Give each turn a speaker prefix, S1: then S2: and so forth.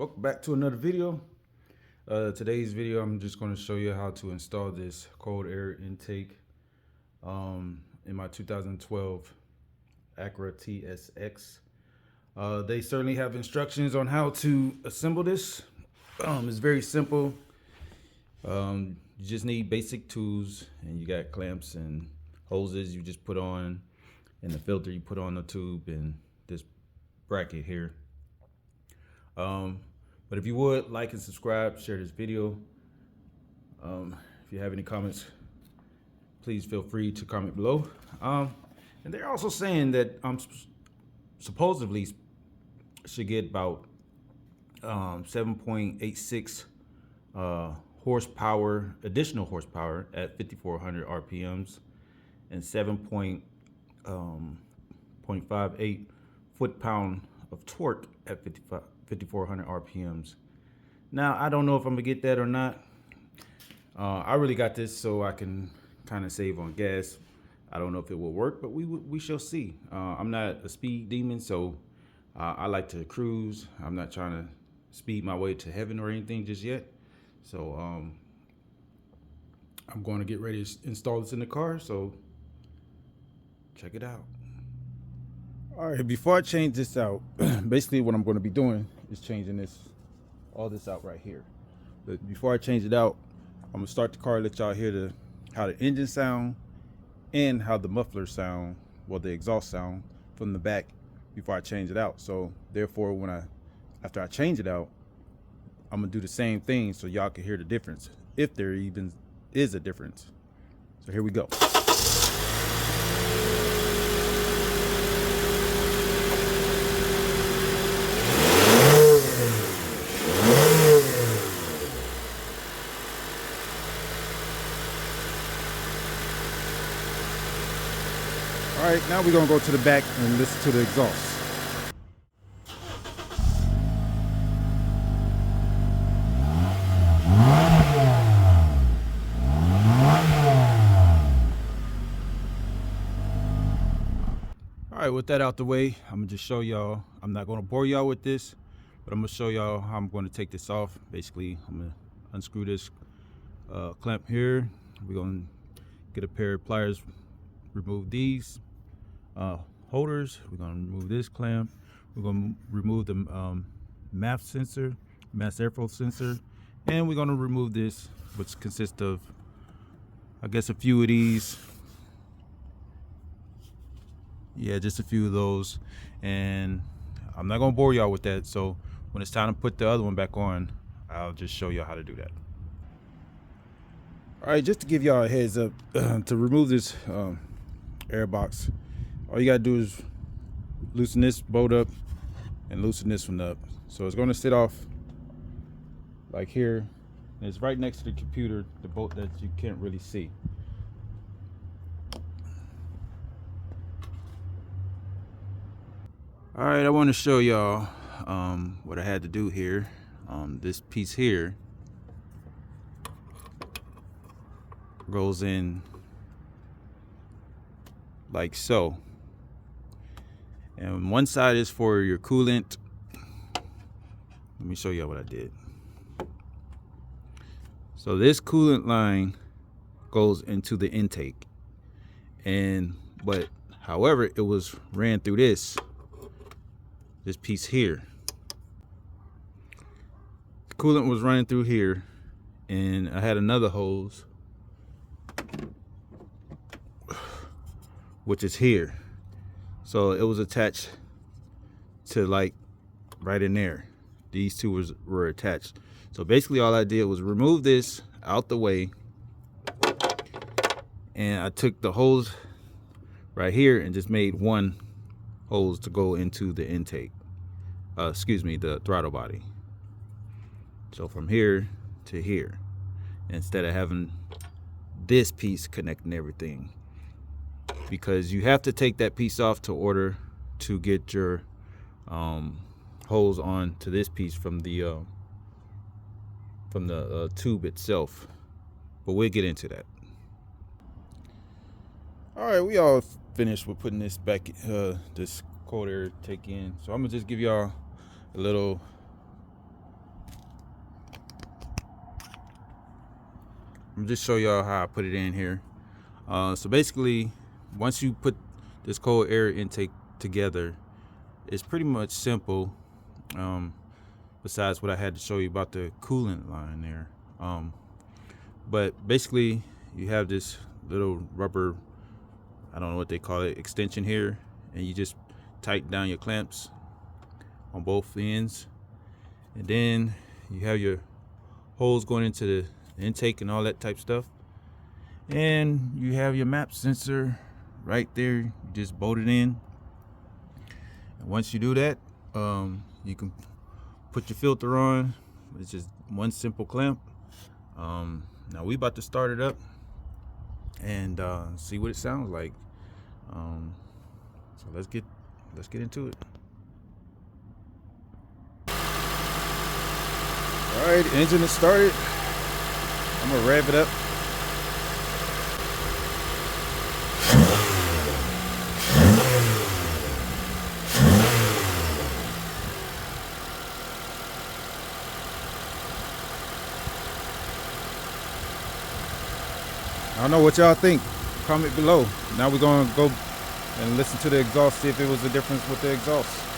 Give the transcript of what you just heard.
S1: Welcome back to another video. Today's video, I'm just going to show you how to install this cold air intake in my 2012 Acura TSX. They certainly have instructions on how to assemble this. It's very simple. You just need basic tools, and you got clamps and hoses you just put on, and the filter you put on the tube, and this bracket here. But if you would like and subscribe, share this video. If you have any comments, please feel free to comment below. And they're also saying that I'm supposedly should get about 7.86 horsepower, additional horsepower at 5,400 RPMs, and 7.58 foot-pound of torque at 5,400 RPMs. Now, I don't know if I'm gonna get that or not. I really got this so I can kind of save on gas. I don't know if it will work, but we shall see. I'm not a speed demon, so I like to cruise. I'm not trying to speed my way to heaven or anything just yet. So I'm going to get ready to install this in the car, so check it out. All right, before I change this out, basically what I'm going to be doing is changing all this out right here. But before I change it out, I'm going to start the car, let y'all hear how the engine sound and how the muffler sound, well, the exhaust sound from the back before I change it out. So therefore, after I change it out, I'm gonna do the same thing so y'all can hear the difference, if there even is a difference. So here we go. All right, now we're gonna go to the back and listen to the exhaust. All right, with that out the way, I'm gonna just show y'all. I'm not gonna bore y'all with this, but I'm gonna show y'all how I'm gonna take this off. Basically, I'm gonna unscrew this clamp here. We're gonna get a pair of pliers, remove these holders. We're gonna remove this clamp. We're gonna remove the MAF sensor, mass airflow sensor, and we're gonna remove this, which consists of, I guess, a few of these. Yeah, just a few of those. And I'm not gonna bore y'all with that, so when it's time to put the other one back on, I'll just show y'all how to do that. All right, just to give y'all a heads up, to remove this air box, all you gotta do is loosen this bolt up and loosen this one up. So it's gonna sit off like here, and it's right next to the computer, the bolt that you can't really see. All right, I want to show y'all what I had to do here. This piece here goes in like so, and one side is for your coolant. Let me show y'all what I did. So this coolant line goes into the intake, but however, it was ran through this piece here. The coolant was running through here, and I had another hose which is here. So it was attached to, like, right in there. These two were attached. So basically all I did was remove this out the way, and I took the hose right here and just made one hose to go into the intake. The throttle body. So from here to here, instead of having this piece connecting everything, because you have to take that piece off to order to get your hose on to this piece from the tube itself. But we'll get into that. All right, we all finished with putting this back, this cold air take in. So I'm gonna just give y'all a little gonna just show y'all how I put it in here. So basically, once you put this cold air intake together, it's pretty much simple. Besides what I had to show you about the coolant line there. But basically, you have this little rubber, I don't know what they call it, extension here, and you just tighten down your clamps on both ends, and then you have your holes going into the intake and all that type stuff, and you have your map sensor right there. You just bolt it in, and once you do that, you can put your filter on. It's just one simple clamp. Now we about to start it up and see what it sounds like. So let's get into it. All right, the engine is started. I'm gonna rev it up. I don't know what y'all think. Comment below. Now we're gonna go and listen to the exhaust, see if it was a difference with the exhaust.